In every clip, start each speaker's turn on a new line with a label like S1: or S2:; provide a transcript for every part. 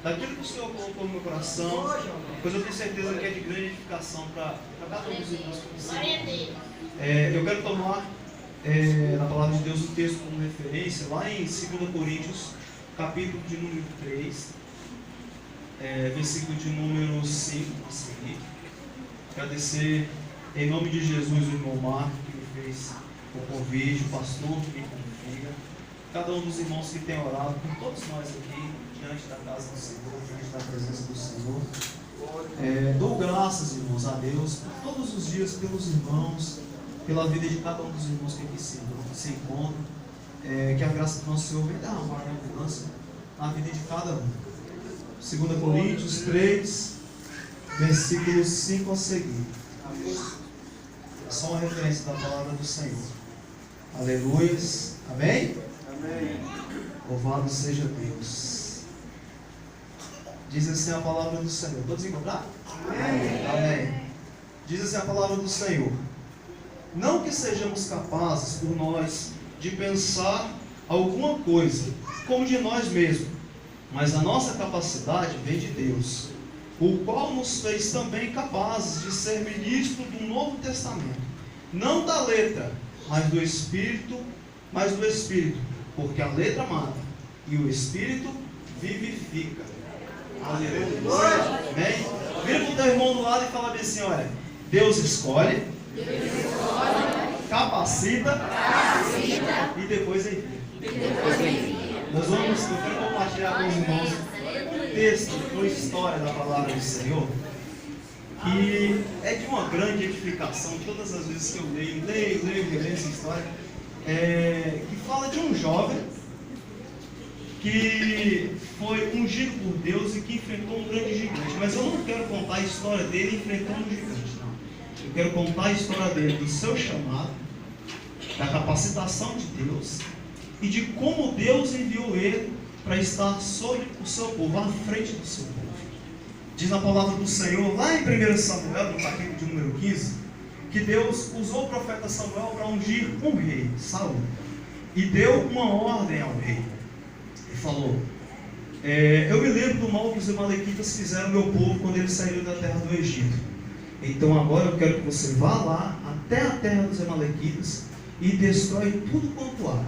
S1: daquilo que o Senhor colocou no meu coração, pois eu tenho certeza que é de grande edificação para cada um dos irmãos que precisam. Eu quero tomar na palavra de Deus o texto como referência, lá em 2 Coríntios, capítulo de número 3, versículo de número 5 a seguir. Agradecer em nome de Jesus o irmão Marco que me fez o convite, o pastor que me confia, cada um dos irmãos que tem orado por todos nós aqui, diante da casa do Senhor, diante da presença do Senhor. Dou graças, irmãos, a Deus por todos os dias pelos irmãos, pela vida de cada um dos irmãos que aqui se encontram. Que a graça do nosso Senhor venha derramar em abundância na vida de cada um. 2 Coríntios 3, versículos 5 a seguir. É só uma referência da palavra do Senhor. Aleluia. Amém? Amém. Louvado seja Deus. Diz assim a palavra do Senhor. Todos encontraram? Amém. Amém. Diz assim a palavra do Senhor: não que sejamos capazes por nós de pensar alguma coisa como de nós mesmos, mas a nossa capacidade vem de Deus, o qual nos fez também capazes de ser ministros do Novo Testamento, não da letra, mas do Espírito, porque a letra mata e o Espírito vivifica. Aleluia. Amém? Vira para o teu irmão do lado e fala bem assim: olha, Deus escolhe, capacita e depois envia. Eu quero compartilhar com os irmãos um texto, uma história da palavra do Senhor, que é de uma grande edificação. Todas as vezes que eu leio essa história, que fala de um jovem que foi ungido por Deus e que enfrentou um grande gigante. Mas eu não quero contar a história dele enfrentando um gigante, não. Eu quero contar a história dele, do seu chamado, da capacitação de Deus e de como Deus enviou ele para estar sobre o seu povo, à frente do seu povo. Diz na palavra do Senhor, lá em 1 Samuel, no capítulo de número 15, que Deus usou o profeta Samuel para ungir um rei, Saul, e deu uma ordem ao rei. Ele falou: eu me lembro do mal que os amalequitas fizeram ao meu povo quando eles saíram da terra do Egito. Então agora eu quero que você vá lá até a terra dos amalequitas e destrói tudo quanto há,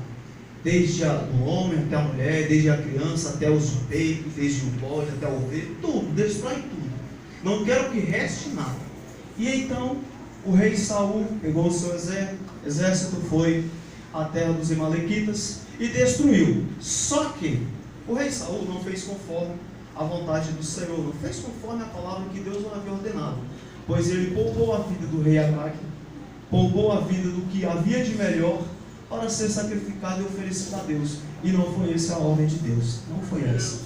S1: desde o homem até a mulher, desde a criança até os peitos, desde o bode até o ovelha, tudo, destrói tudo. Não quero que reste nada. E então o rei Saul pegou o seu exército, foi à terra dos amalequitas e destruiu. Só que o rei Saul não fez conforme a vontade do Senhor, não fez conforme a palavra que Deus não havia ordenado, pois ele poupou a vida do rei Agag, poupou a vida do que havia de melhor para ser sacrificado e oferecido a Deus. E não foi essa a ordem de Deus, não foi essa.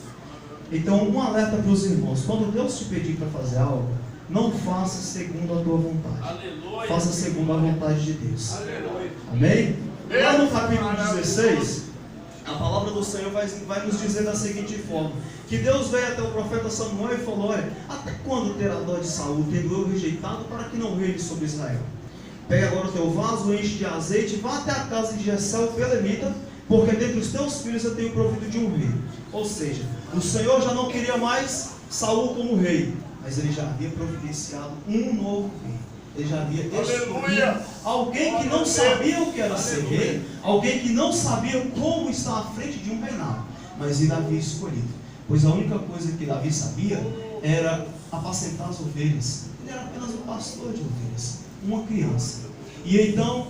S1: Então, um alerta para os irmãos: quando Deus te pedir para fazer algo, não faça segundo a tua vontade. Aleluia. Faça segundo a vontade de Deus. Aleluia. Amém? Lá no capítulo 16, a palavra do Senhor vai nos dizer da seguinte forma: que Deus veio até o profeta Samuel e falou: olha, até quando terá dó de Saul, tendo eu rejeitado, para que não reine sobre Israel? Pega agora o teu vaso, enche de azeite, vá até a casa de Jessé o belemita, porque dentre os teus filhos eu tenho provido de um rei. Ou seja, o Senhor já não queria mais Saul como rei, mas ele já havia providenciado um novo rei. Ele já havia escolhido alguém que não sabia o que era ser rei, alguém que não sabia como estar à frente de um reinado, mas ele havia escolhido, pois a única coisa que Davi sabia era apacentar as ovelhas. Ele era apenas um pastor de ovelhas, uma criança. E então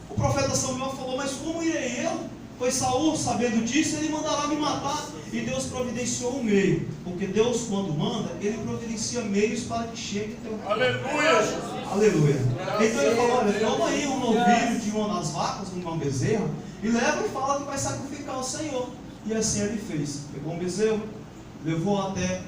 S1: o profeta Samuel falou: mas como irei eu? Pois Saul, sabendo disso, ele mandará me matar. E Deus providenciou um meio, porque Deus, quando manda, ele providencia meios para que chegue até o... Aleluia! Aleluia! Então ele falou: olha, toma aí um novilho de uma das vacas, uma bezerra, e leva e fala que vai sacrificar ao Senhor. E assim ele fez. Pegou um bezerro, levou até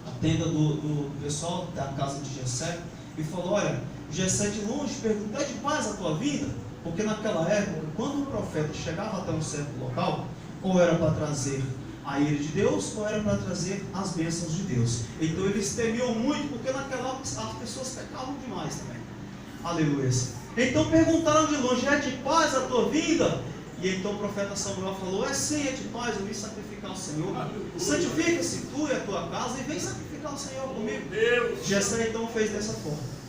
S1: a tenda do pessoal, da casa de Jessé, e falou: olha, Jessé de longe perguntou: é de paz a tua vida? Porque naquela época, quando o profeta chegava até um certo local, ou era para trazer a ira de Deus, ou era para trazer as bênçãos de Deus. Então eles temiam muito, porque naquela época as pessoas pecavam demais também. Aleluia. Então perguntaram de longe: é de paz a tua vinda? E então o profeta Samuel falou: é sim, é de paz, eu vim sacrificar ao Senhor. Santifica-se tu e a tua casa e vem sacrificar ao Senhor comigo. Jessé então fez dessa forma.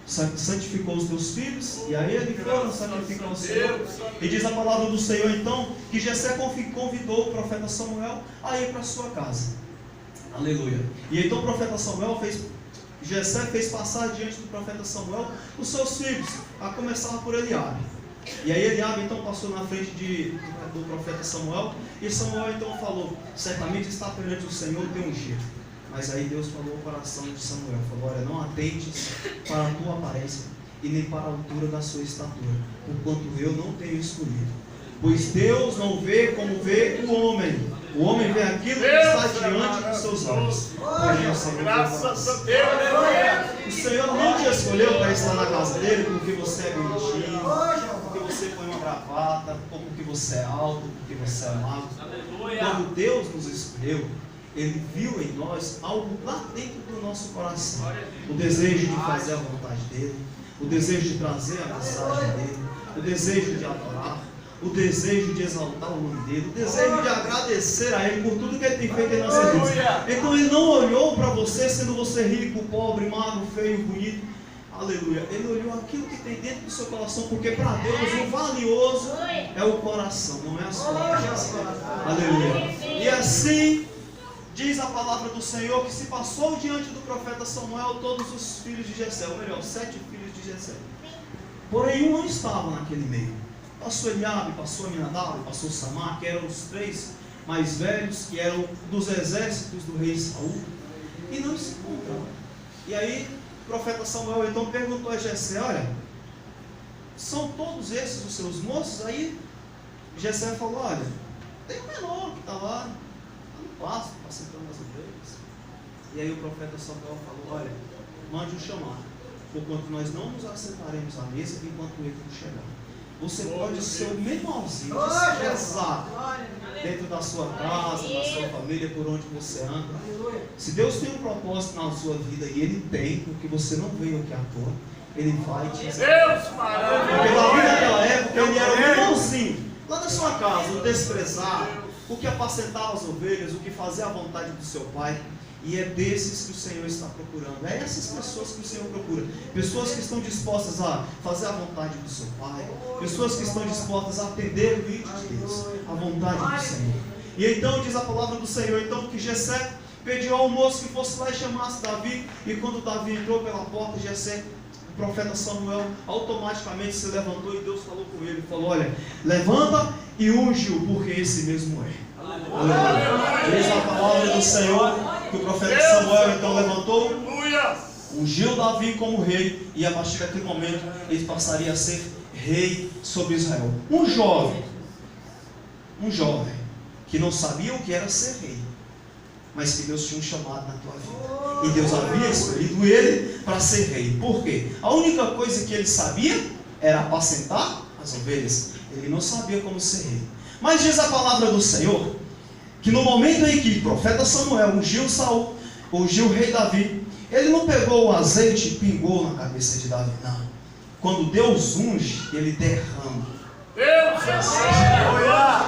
S1: Santificou os teus filhos, e aí ele foram sacrificar ao Senhor. E diz a palavra do Senhor então que Jessé convidou o profeta Samuel a ir para a sua casa. Aleluia. E então o profeta Samuel Jessé fez passar diante do profeta Samuel os seus filhos, a começar por Eliabe. E aí Eliabe então passou na frente do profeta Samuel, e Samuel então falou: certamente está perante o Senhor teu ungido. Mas aí Deus falou ao coração de Samuel, falou: olha, não atentes para a tua aparência e nem para a altura da sua estatura, porquanto eu não tenho escolhido. Pois Deus não vê como vê o homem. O homem vê aquilo que está diante dos seus olhos. Graças a Deus. O Senhor não te escolheu para estar na casa dele porque você é bonitinho, porque você põe uma gravata, ou porque você é alto, porque você é magro. Quando Deus nos escolheu, Ele viu em nós algo lá dentro do nosso coração. O desejo de fazer a vontade dEle, o desejo de trazer a mensagem dEle, o desejo de adorar, o desejo de exaltar o nome dEle, o desejo de agradecer a Ele por tudo que Ele tem feito em nossa vida. Então Ele não olhou para você sendo você rico, pobre, magro, feio, bonito. Aleluia. Ele olhou aquilo que tem dentro do seu coração, porque para Deus o valioso é o coração, não é a sua cabeça. Aleluia. E assim diz a palavra do Senhor que se passou diante do profeta Samuel todos os filhos de Jessé, ou melhor, 7 filhos de Jessé. Porém um não estava naquele meio. Passou Eliabe, passou Aminadab, passou Samar, que eram os 3 mais velhos, que eram dos exércitos do rei Saul, e não se encontravam. E aí o profeta Samuel então perguntou a Jessé: olha, são todos esses os seus moços? Aí Jessé falou: olha, tem um menor que está lá no pasto, apacentando as ovelhas. E aí o profeta Samuel falou: olha, mande-o chamar, porquanto nós não nos assentaremos à mesa enquanto ele não chegar. Você pode ser o menorzinho, desprezado dentro da sua casa, da sua família, por onde você anda. Se Deus tem um propósito na sua vida, e Ele tem, porque você não veio aqui à toa, Ele vai te exaltar. Porque Davi naquela época, ele era o menorzinho, lá na sua casa, o desprezado, o que apacentava as ovelhas, o que fazia a vontade do seu pai. E é desses que o Senhor está procurando. É essas pessoas que o Senhor procura. Pessoas que estão dispostas a fazer a vontade do seu Pai. Pessoas que estão dispostas a atender o vídeo de Deus, a vontade do Senhor. E então diz a palavra do Senhor então que Jessé pediu ao moço que fosse lá e chamasse Davi. E quando Davi entrou pela porta, Jessé, o profeta Samuel automaticamente se levantou, e Deus falou com ele, falou: olha, levanta e unge-o, porque esse mesmo é. Aleluia. Diz a palavra do Senhor que o profeta Samuel então levantou, ungiu Davi como rei, e a partir daquele momento ele passaria a ser rei sobre Israel. Um jovem que não sabia o que era ser rei, mas que Deus tinha um chamado na tua vida, e Deus havia escolhido ele para ser rei. Por quê? A única coisa que ele sabia era apacentar as ovelhas. Ele não sabia como ser rei. Mas diz a palavra do Senhor que no momento em que o profeta Samuel ungiu Saul, ungiu o rei Davi, ele não pegou o azeite e pingou na cabeça de Davi, não. Quando Deus unge, Ele derrama.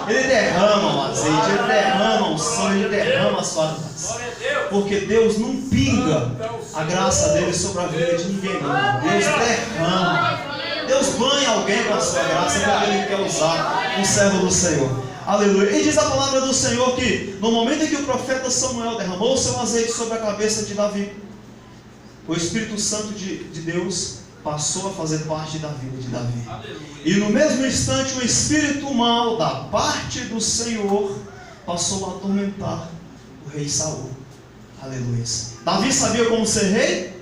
S1: Ele derrama o azeite, Ele derrama o sangue, Ele derrama as suas graças. Porque Deus não pinga a graça dele sobre a vida de ninguém, não. Deus derrama. Deus banha alguém com a sua graça, porque Ele quer usar um servo do Senhor. Aleluia. E diz a palavra do Senhor que no momento em que o profeta Samuel derramou o seu azeite sobre a cabeça de Davi, o Espírito Santo de Deus passou a fazer parte da vida de Davi. Aleluia. E no mesmo instante o espírito mau da parte do Senhor passou a atormentar o rei Saul. Aleluia. Davi sabia como ser rei?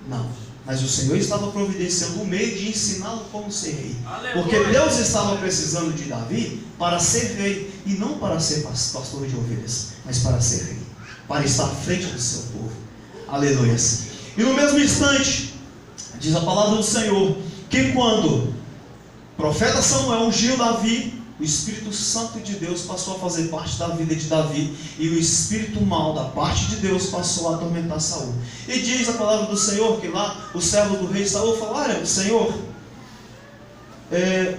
S1: Não. Mas o Senhor estava providenciando um meio de ensiná-lo como ser rei. Aleluia. Porque Deus estava precisando de Davi para ser rei, e não para ser pastor de ovelhas, mas para ser rei, para estar à frente do seu povo. Aleluia. E no mesmo instante, diz a palavra do Senhor, que quando o profeta Samuel ungiu Davi, o Espírito Santo de Deus passou a fazer parte da vida de Davi, e o espírito mau da parte de Deus passou a atormentar Saul. E diz a palavra do Senhor que lá o servo do rei Saul falou: olha, Senhor,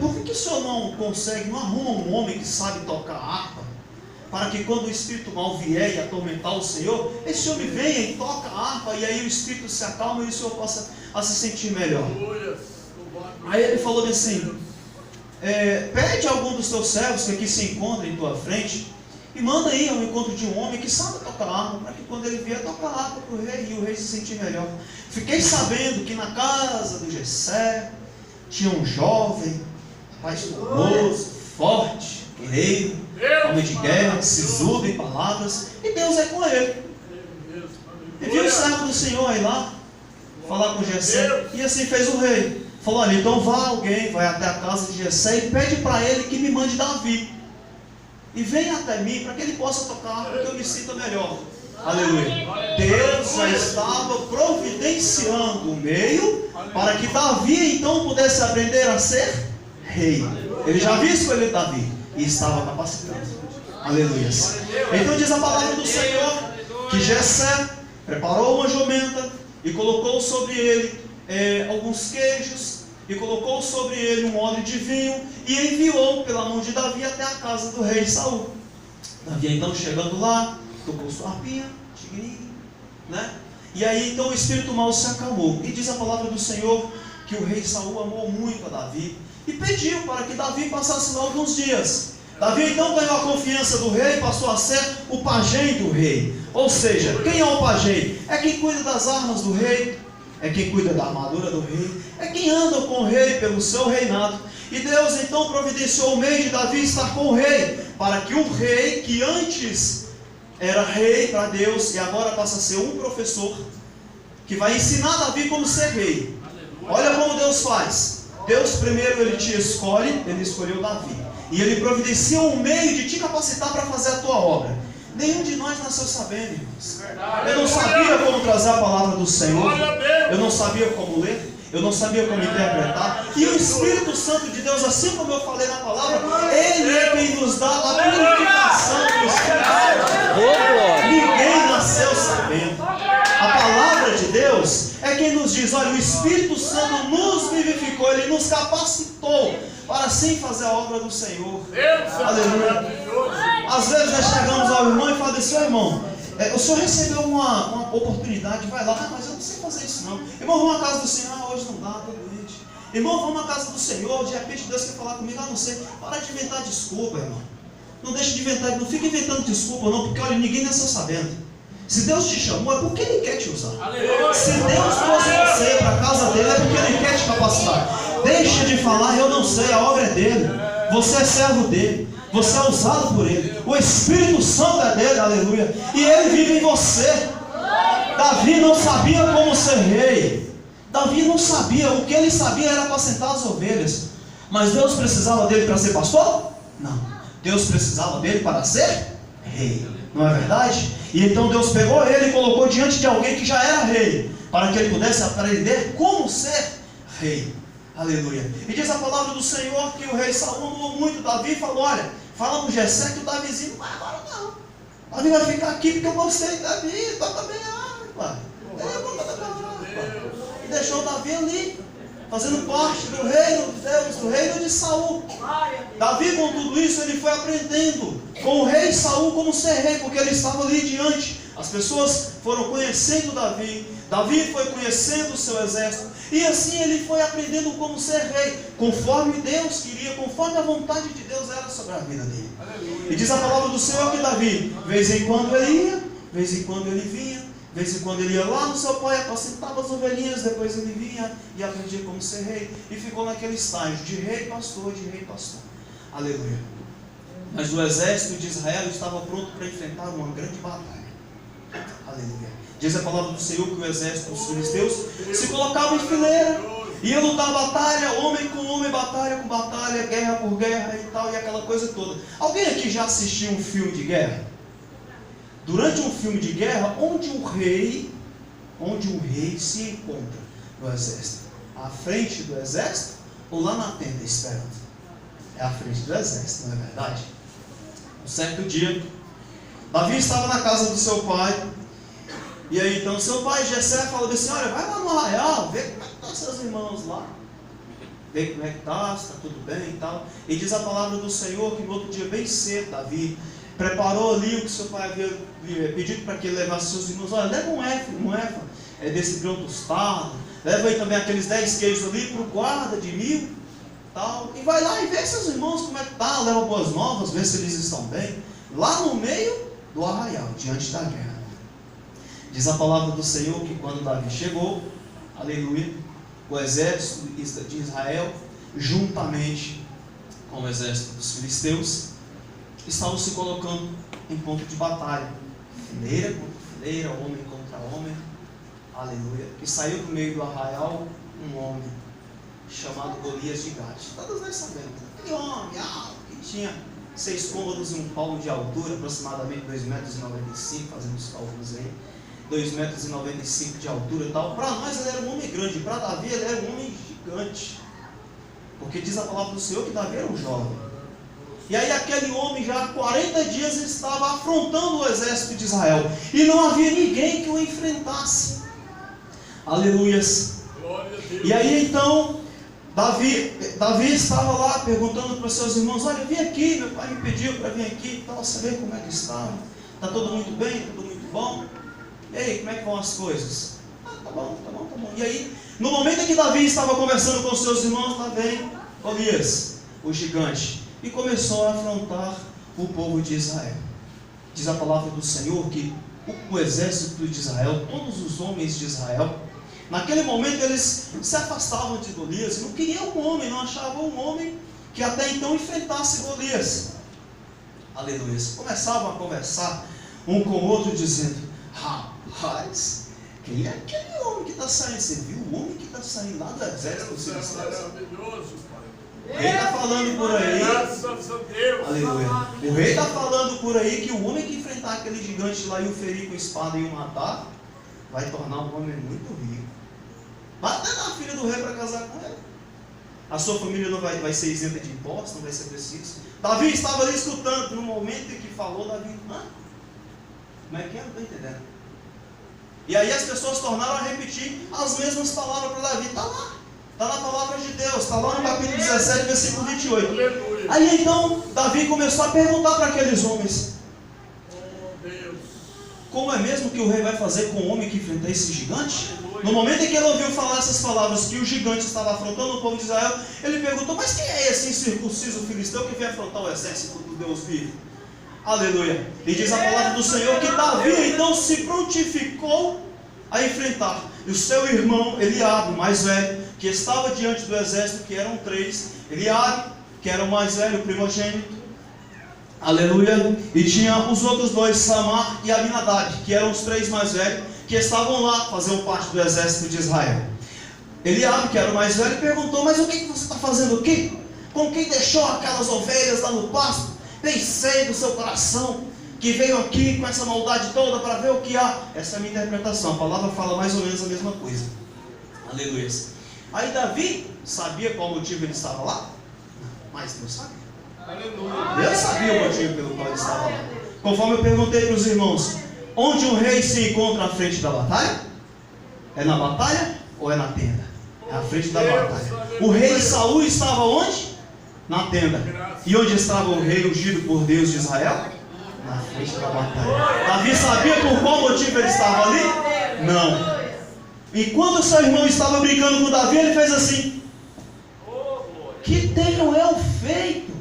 S1: por que o senhor não consegue, não arruma um homem que sabe tocar harpa, para que quando o espírito mal vier e atormentar o Senhor, esse homem venha e toca a harpa, e aí o espírito se acalma e o Senhor possa se sentir melhor. Aí ele falou assim, pede a algum dos teus servos que aqui se encontra em tua frente, e manda aí ao encontro de um homem que sabe tocar harpa, para que quando ele vier tocar harpa para o rei, e o rei se sentir melhor. Fiquei sabendo que na casa do Jessé tinha um jovem, rapaz formoso, forte, guerreiro, homem de guerra, sisudo em palavras, e Deus é com ele. E viu o servo do Senhor aí lá, falar com Jessé, e assim fez o rei. Falou, olha, então vai até a casa de Jessé e pede para ele que me mande Davi. E venha até mim para que ele possa tocar, para que eu me sinta melhor. Aleluia. Deus já estava providenciando o meio para que Davi então pudesse aprender a ser rei. Ele já havia escolhido Davi e estava capacitado. Aleluia. Então diz a palavra do Senhor que Jessé preparou uma jumenta e colocou sobre ele alguns queijos e colocou sobre ele um odre de vinho e enviou pela mão de Davi até a casa do rei Saul. Davi então chegando lá, tocou sua harpinha, tigrinho, né? E aí então o espírito mau se acalmou. E diz a palavra do Senhor que o rei Saul amou muito a Davi e pediu para que Davi passasse lá alguns dias. Davi então ganhou a confiança do rei e passou a ser o pajem do rei. Ou seja, quem é o pajem? É quem cuida das armas do rei, é quem cuida da armadura do rei, é quem anda com o rei pelo seu reinado. E Deus então providenciou o meio de Davi estar com o rei, para que o rei, que antes era rei para Deus e agora passa a ser um professor, que vai ensinar Davi como ser rei. Olha como Deus faz. Deus primeiro ele te escolhe, ele escolheu Davi, e ele providencia um meio de te capacitar para fazer a tua obra. Nenhum de nós nasceu sabendo, irmãos. Eu não sabia como trazer a palavra do Senhor, eu não sabia como ler, eu não sabia como interpretar. E o Espírito Santo de Deus, assim como eu falei na palavra, Ele é quem nos dá a purificação do Espírito. Ninguém nasceu sabendo. A palavra de Deus é quem nos diz, olha, o Espírito Santo nos vivificou, Ele nos capacitou para assim fazer a obra do Senhor. Aleluia. Às vezes nós chegamos ao irmão e falamos assim, irmão, o senhor recebeu uma oportunidade, vai lá, mas eu não sei fazer isso não. Irmão, vamos à casa do Senhor, hoje não dá, estou doente. Irmão, vamos à casa do Senhor, de repente Deus quer falar comigo, não sei. Para de inventar desculpa, irmão. Não deixe de inventar, não fique inventando desculpa não, porque olha, ninguém nasceu sabendo. Se Deus te chamou, é porque Ele quer te usar. Se Deus trouxe você para a casa dele, é porque Ele quer te capacitar. Deixa de falar, eu não sei, a obra é dele. Você é servo dele. Você é usado por Ele. O Espírito Santo é dele, aleluia. E Ele vive em você. Davi não sabia como ser rei. Davi não sabia. O que ele sabia era apacentar as ovelhas. Mas Deus precisava dele para ser pastor? Não. Deus precisava dele para ser rei. Não é verdade? E então Deus pegou ele e colocou diante de alguém que já era rei, para que ele pudesse aprender como ser rei. Aleluia. E diz a palavra do Senhor que o rei Saul amou muito Davi e falou, olha, fala com Jessé que o Davizinho não vai agora não. Davi vai ficar aqui porque eu gostei de Davi, toca bem a harpa. E deixou Davi ali, fazendo parte do reino de Deus, do reino de Saul. Davi, com tudo isso, ele foi aprendendo com o rei Saul como ser rei, porque ele estava ali diante. As pessoas foram conhecendo Davi, Davi foi conhecendo o seu exército, e assim ele foi aprendendo como ser rei, conforme Deus queria, conforme a vontade de Deus era sobre a vida dele. Aleluia. E diz a palavra do Senhor que Davi, de vez em quando ele ia, de vez em quando ele vinha, de vez em quando ele ia lá no seu pai, apacentava as ovelhinhas, depois ele vinha e aprendia como ser rei, e ficou naquele estágio de rei pastor, de rei pastor. Aleluia. Mas o exército de Israel estava pronto para enfrentar uma grande batalha. Aleluia. Diz a palavra do Senhor que o exército dos filisteus se colocava em fileira, ia lutar batalha, homem com homem, batalha com batalha, guerra por guerra e tal, e aquela coisa toda. Alguém aqui já assistiu um filme de guerra? Durante um filme de guerra, onde um rei se encontra no exército? À frente do exército ou lá na tenda esperando? É à frente do exército, não é verdade? Um certo dia, Davi estava na casa do seu pai. E aí então seu pai Jessé falou assim, olha, vai lá no arraial, vê como é que estão seus irmãos lá. vê como é que está, se está tudo bem e tal. E diz a palavra do Senhor que no outro dia, bem cedo, Davi preparou ali o que seu pai havia pedido para que ele levasse seus irmãos. Olha, leva um efa desse grão tostado, leva aí também aqueles 10 queijos ali para o guarda de 1000, tal, e vai lá e vê seus irmãos como é que está, leva boas novas, vê se eles estão bem, lá no meio do arraial, diante da guerra. Diz a palavra do Senhor que quando Davi chegou, aleluia, o exército de Israel, juntamente com o exército dos filisteus, estavam se colocando em ponto de batalha, fileira contra fileira, homem contra homem, aleluia. E saiu do meio do arraial um homem chamado Golias de Gate. Todos nós sabemos, aquele homem alto que tinha 6 côvados e 1 palmo de altura, aproximadamente 2,95 metros, fazendo os cálculos aí, 2,95 metros de altura e tal. Para nós ele era um homem grande, para Davi ele era um homem gigante, porque diz a palavra do Senhor que Davi era um jovem. E aí aquele homem já há 40 dias estava afrontando o exército de Israel, e não havia ninguém que o enfrentasse. Aleluias. E aí então Davi estava lá perguntando para os seus irmãos: olha, vim aqui, meu pai me pediu para vir aqui e tal, saber como é que está. Está tudo muito bem, tudo muito bom? E aí, como é que vão as coisas? Tá bom. E aí, no momento em que Davi estava conversando com os seus irmãos, lá vem Golias, o gigante, e começou a afrontar o povo de Israel. Diz a palavra do Senhor que o exército de Israel, todos os homens de Israel, naquele momento eles se afastavam de Golias, não queriam um homem, não achavam um homem que até então enfrentasse Golias. Aleluia. Começavam a conversar um com o outro, dizendo: rapaz, quem é aquele homem que está saindo? Você viu o homem que está saindo lá do exército dos filisteus?
S2: Maravilhoso, pai.
S1: O rei está falando por aí.
S2: Graças a Deus.
S1: Aleluia. O rei está falando por aí que o homem que enfrentar aquele gigante lá e o ferir com espada e o matar, vai tornar um homem muito rico. Vai até dar a filha do rei para casar com ele. A sua família não vai ser isenta de impostos, não vai ser preciso. Davi estava ali escutando. No momento em que falou, Davi: como é que é? Não estou entendendo. E aí as pessoas tornaram a repetir as mesmas palavras para Davi. Está lá. Está na palavra de Deus. Está lá no capítulo 17, versículo 28.
S2: Aleluia.
S1: Aí então Davi começou a perguntar para aqueles homens:
S2: Deus.
S1: como é mesmo que o rei vai fazer com o homem que enfrenta esse gigante? No momento em que ele ouviu falar essas palavras, que o gigante estava afrontando o povo de Israel, ele perguntou: mas quem é esse incircunciso filisteu que vem afrontar o exército do Deus vivo? Aleluia. E diz a palavra do Senhor que Davi então se prontificou a enfrentar. E o seu irmão Eliabe, mais velho, que estava diante do exército, que eram 3, Eliabe, que era o mais velho, o primogênito, aleluia, e tinha os outros 2, Samar e Abinadab, que eram os 3 mais velhos, que estavam lá, faziam parte do exército de Israel. Eliabe, que era o mais velho, perguntou: mas o que você está fazendo aqui? Com quem deixou aquelas ovelhas lá no pasto? Bem sei do seu coração que veio aqui com essa maldade toda para ver o que há. Essa é a minha interpretação, a palavra fala mais ou menos a mesma coisa. Aleluia. Aí Davi sabia qual motivo ele estava lá? Mas Deus sabia.
S2: Aleluia.
S1: Deus sabia o motivo pelo qual ele estava lá. Conforme eu perguntei para os irmãos: onde um rei se encontra à frente da batalha? É na batalha ou é na tenda? É à frente da batalha. O rei Saul estava onde? Na tenda. E onde estava o rei ungido por Deus de Israel? Na frente da batalha. Davi sabia por qual motivo ele estava ali? Não. E quando o seu irmão estava brincando com Davi, ele fez assim: que tenho eu feito?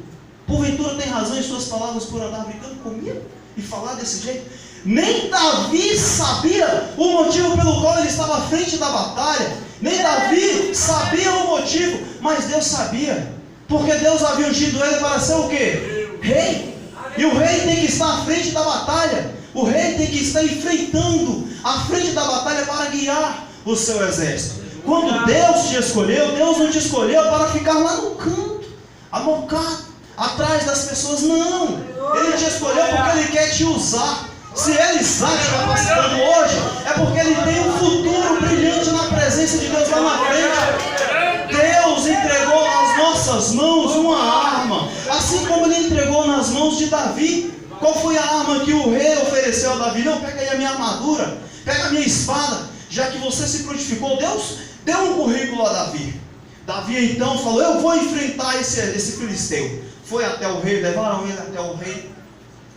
S1: Porventura tem razão em suas palavras por andar brincando comigo e falar desse jeito? Nem Davi sabia o motivo pelo qual ele estava à frente da batalha. Nem Davi sabia o motivo, mas Deus sabia, porque Deus havia ungido ele para ser o quê? Rei. E o rei tem que estar à frente da batalha. O rei tem que estar enfrentando a frente da batalha para guiar o seu exército. Quando Deus te escolheu, Deus não te escolheu para ficar lá no canto, amocado, atrás das pessoas. Não. Ele te escolheu porque Ele quer te usar. Se Ele está te capacitando hoje, é porque Ele tem um futuro brilhante na presença de Deus lá na frente. Deus entregou nas nossas mãos uma arma, assim como Ele entregou nas mãos de Davi. Qual foi a arma que o rei ofereceu a Davi? Não, pega aí a minha armadura, pega a minha espada, já que você se prontificou. Deus deu um currículo a Davi. Davi então falou: eu vou enfrentar esse filisteu. Foi até o rei, levaram ele até o rei.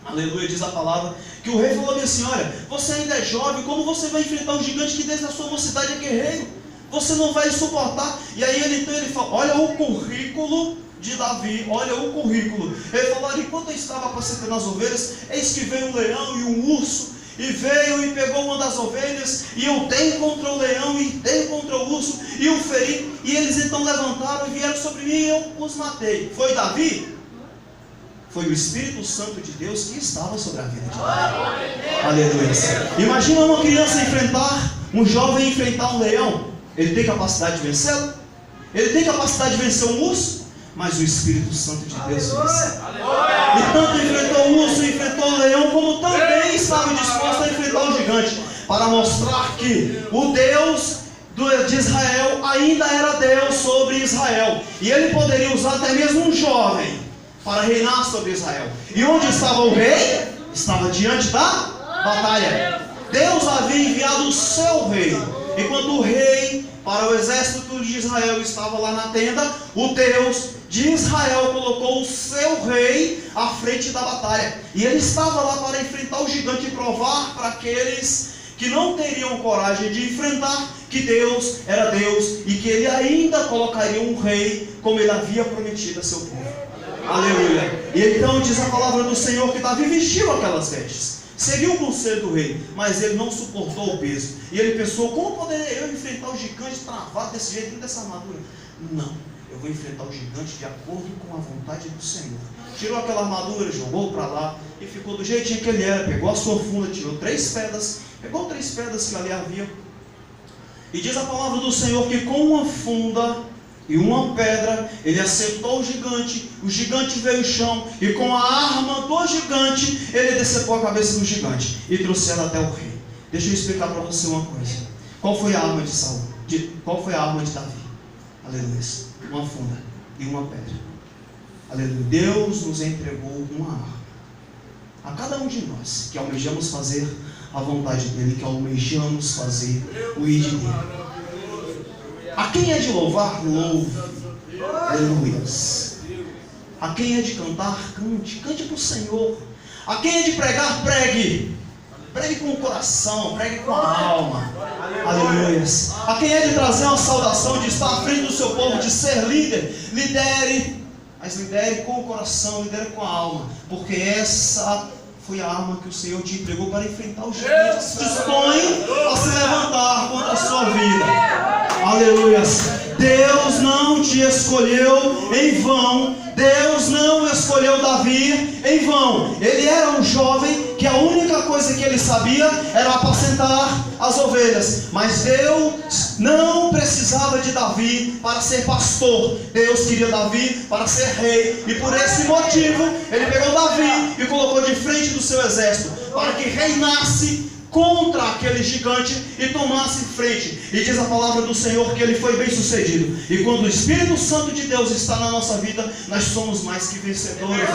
S1: Aleluia, diz a palavra que o rei falou assim: olha, você ainda é jovem, como você vai enfrentar um gigante que desde a sua mocidade é guerreiro? Você não vai suportar. E aí ele fala: olha o currículo de Davi, olha o currículo. Ele falou: enquanto eu estava apacentando as ovelhas, eis que veio um leão e um urso, e veio e pegou uma das ovelhas, e eu dei contra o leão, e dei contra o urso, e o feri, e eles então levantaram e vieram sobre mim, e eu os matei. Foi Davi? Foi o Espírito Santo de Deus que estava sobre a vida de Davi. Aleluia. Imagina uma criança enfrentar, um jovem enfrentar um leão. Ele tem capacidade de vencê-lo? Ele tem capacidade de vencer um urso? Mas o Espírito Santo de Deus venceu. E tanto enfrentou o urso, enfrentou o leão, como também estava disposto a enfrentar o gigante, para mostrar que o Deus de Israel ainda era Deus sobre Israel, e ele poderia usar até mesmo um jovem para reinar sobre Israel. E onde estava o rei? Estava diante da batalha. Deus havia enviado o seu rei. Enquanto o rei, para o exército de Israel, estava lá na tenda, o Deus de Israel colocou o seu rei à frente da batalha. E ele estava lá para enfrentar o gigante e provar para aqueles que não teriam coragem de enfrentar que Deus era Deus e que ele ainda colocaria um rei como ele havia prometido a seu povo. Aleluia. E então diz a palavra do Senhor que Davi vestiu aquelas vestes, seguiu o conselho do rei, mas ele não suportou o peso. E ele pensou: como poderia eu enfrentar o gigante travado desse jeito, dessa armadura? Não, eu vou enfrentar o gigante de acordo com a vontade do Senhor. Tirou aquela armadura, jogou para lá e ficou do jeitinho que ele era. Pegou a sua funda, tirou 3 pedras, pegou 3 pedras que ali havia. E diz a palavra do Senhor que com uma funda e uma pedra ele acertou o gigante veio ao chão, e com a arma do gigante ele decepou a cabeça do gigante e trouxe ela até o rei. Deixa eu explicar para você uma coisa. Qual foi a arma de Saul? Qual foi a arma de Davi? Aleluia. Uma funda e uma pedra. Aleluia. Deus nos entregou uma arma a cada um de nós que almejamos fazer a vontade dele, que almejamos fazer o ir de dele. A quem é de louvar, louve. Aleluia. A quem é de cantar, cante. Cante para o Senhor. A quem é de pregar, pregue. Pregue com o coração, pregue com a alma. Aleluia. A quem é de trazer uma saudação, de estar à frente do seu povo, de ser líder, lidere. Mas lidere com o coração, lidere com a alma. Porque essa foi a arma que o Senhor te entregou para enfrentar o gigante. Se dispõe a se levantar contra a sua vida. Aleluia. Deus não te escolheu em vão. Deus não escolheu Davi em vão. Ele era um jovem que a única coisa que ele sabia era apacentar as ovelhas. Mas Deus não precisava de Davi para ser pastor. Deus queria Davi para ser rei. E por esse motivo ele pegou Davi e colocou de frente do seu exército para que reinasse contra aquele gigante e tomasse frente. E diz a palavra do Senhor que ele foi bem sucedido. E quando o Espírito Santo de Deus está na nossa vida, nós somos mais que vencedores.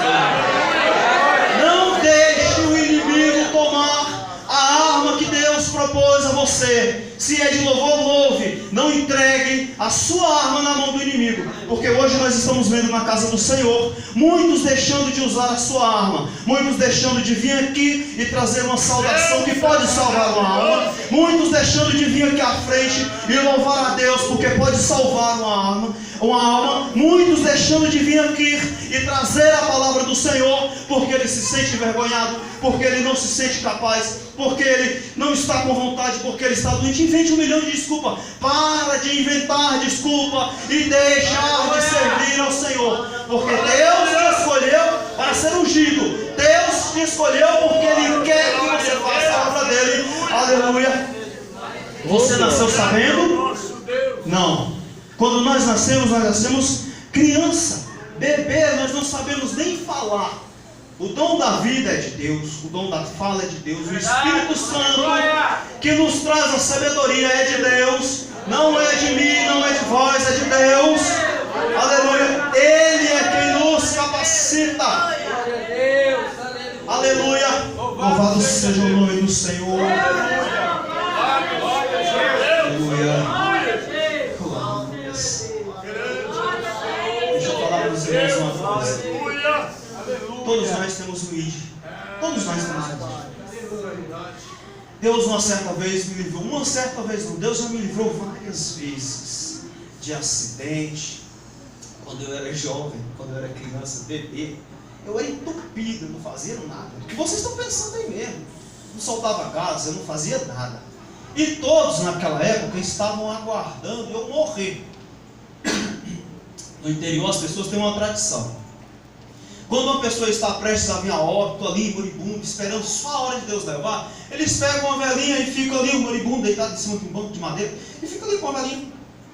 S1: Não deixe o inimigo tomar a arma que Deus propôs a você. Se é de louvor, louve. Não entregue a sua arma na mão do inimigo. Porque hoje nós estamos vendo na casa do Senhor muitos deixando de usar a sua arma, muitos deixando de vir aqui e trazer uma saudação que pode salvar uma alma, muitos deixando de vir aqui à frente e louvar a Deus porque pode salvar uma alma, muitos deixando de vir aqui e trazer a palavra do Senhor porque ele se sente envergonhado, porque ele não se sente capaz, porque ele não está com vontade, porque ele está doente. Invente 1 milhão de desculpas. Para de inventar desculpa e deixar de servir ao Senhor, porque Deus te escolheu para ser ungido. Deus te escolheu porque Ele quer que você faça a obra dele. Aleluia. Você nasceu sabendo? Não. Quando nós nascemos criança, bebê, nós não sabemos nem falar. O dom da vida é de Deus, o dom da fala é de Deus, o Espírito Santo que nos traz a sabedoria é de Deus, não é de mim, não é de vós, é de Deus. Aleluia. Ele é quem nos capacita. Aleluia. Louvado seja o nome do Senhor. Aleluia. Deus uma certa vez me livrou, uma certa vez não, Deus já me livrou várias vezes de acidente. Quando eu era jovem, quando eu era criança, bebê, eu era entupido, eu não fazia nada. O que vocês estão pensando aí mesmo? Não soltava gás, eu não fazia nada. E todos naquela época estavam aguardando eu morrer. No interior as pessoas têm uma tradição. Quando uma pessoa está prestes a vir a óbito ali, moribundo, esperando só a hora de Deus levar, eles pegam uma velhinha e ficam ali, o moribundo deitado em cima de um banco de madeira, e fica ali com a velhinha.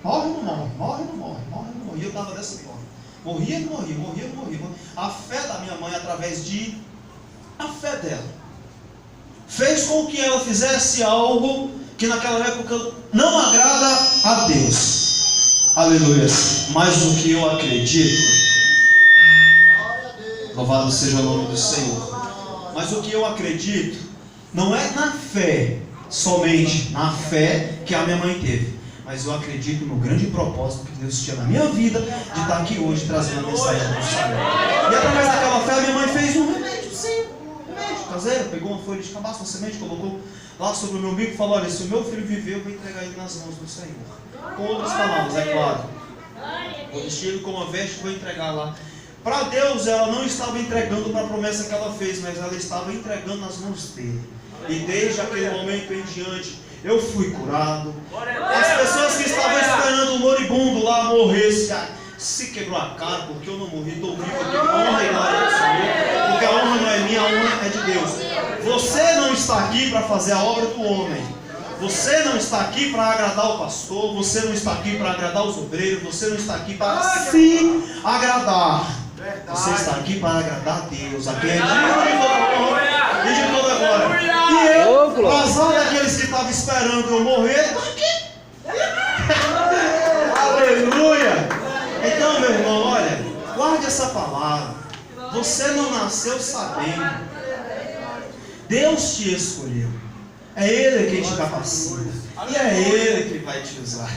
S1: Morre ou não morre? Morre ou não morre? Morre ou não morre? E eu estava dessa forma. Morria ou não morria? Morria ou não morria? A fé da minha mãe, através de a fé dela, fez com que ela fizesse algo que naquela época não agrada a Deus. Aleluia. Mas o que eu acredito, louvado seja o nome do Senhor, mas o que eu acredito não é na fé, somente na fé que a minha mãe teve, mas eu acredito no grande propósito que Deus tinha na minha vida, de estar aqui hoje trazendo a mensagem do Senhor. E através daquela fé a minha mãe fez um remédio, sim, um remédio caseiro, pegou uma folha de cabaço, uma semente, colocou lá sobre o meu umbigo e falou: olha, se o meu filho viver, eu vou entregar ele nas mãos do Senhor. Com outras palavras, é claro, vou vestir ele com uma veste e vou entregar lá. Para Deus, ela não estava entregando para a promessa que ela fez, mas ela estava entregando nas mãos dele. E desde aquele momento em diante, eu fui curado. As pessoas que estavam esperando o moribundo lá morrer, se quebrou a cara, porque eu não morri, estou vivo aqui. Honra e glória ao Senhor, porque a honra não é minha, a honra é de Deus. Você não está aqui para fazer a obra do homem. Você não está aqui para agradar o pastor, você não está aqui para agradar os obreiros, você não está aqui para se agradar. Você está aqui para agradar a Deus, a quem é digno de toda glória. E eu, azar daqueles que estavam esperando eu morrer, estou aqui. Aleluia! Então, meu irmão, olha, guarde essa palavra. Você não nasceu sabendo. Deus te escolheu. É Ele quem te capacita. E é Ele que vai te usar.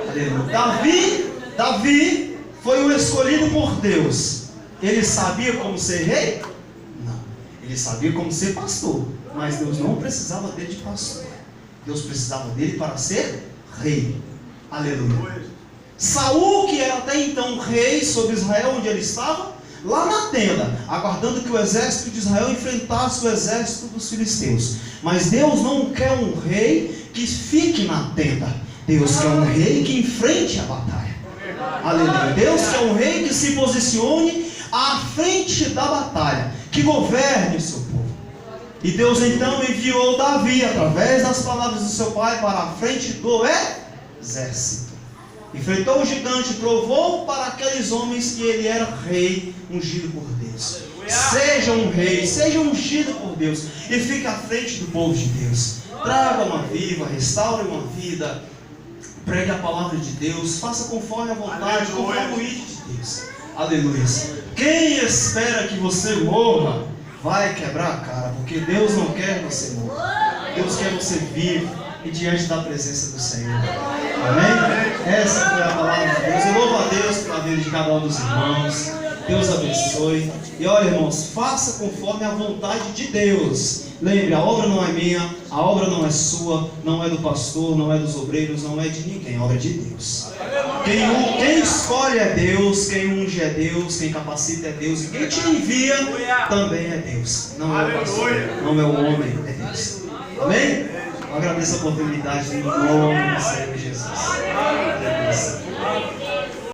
S1: Aleluia. Davi foi o escolhido por Deus. Ele sabia como ser rei? Não. Ele sabia como ser pastor. Mas Deus não precisava dele de pastor. Deus precisava dele para ser rei. Aleluia. Saul, que era até então rei sobre Israel, onde ele estava, lá na tenda, aguardando que o exército de Israel enfrentasse o exército dos filisteus. Mas Deus não quer um rei que fique na tenda. Deus quer um rei que enfrente a batalha. Aleluia. Deus quer um rei que se posicione à frente da batalha, que governe o seu povo. E Deus então enviou Davi, através das palavras do seu pai, para a frente do exército. Enfrentou o gigante, provou para aqueles homens que ele era rei, ungido por Deus. Seja um rei, seja ungido por Deus, e fique à frente do povo de Deus. Traga uma viva, restaure uma vida, pregue a palavra de Deus, faça conforme a vontade, conforme o ídolo de Deus. Aleluia. Quem espera que você morra, vai quebrar a cara, porque Deus não quer que você morra. Deus quer você vivo e diante da presença do Senhor. Amém? Essa foi a palavra de Deus. Eu louvo a Deus pela vida de cada um dos irmãos. Deus abençoe. E olha, irmãos, faça conforme a vontade de Deus. Lembre, a obra não é minha, a obra não é sua, não é do pastor, não é dos obreiros, não é de ninguém, a obra é de Deus. Quem escolhe é Deus, quem unge é Deus, quem capacita é Deus, e quem te envia também é Deus. Não é o pastor, não é o homem, é Deus. Amém? Eu agradeço a oportunidade em nome do Senhor Jesus.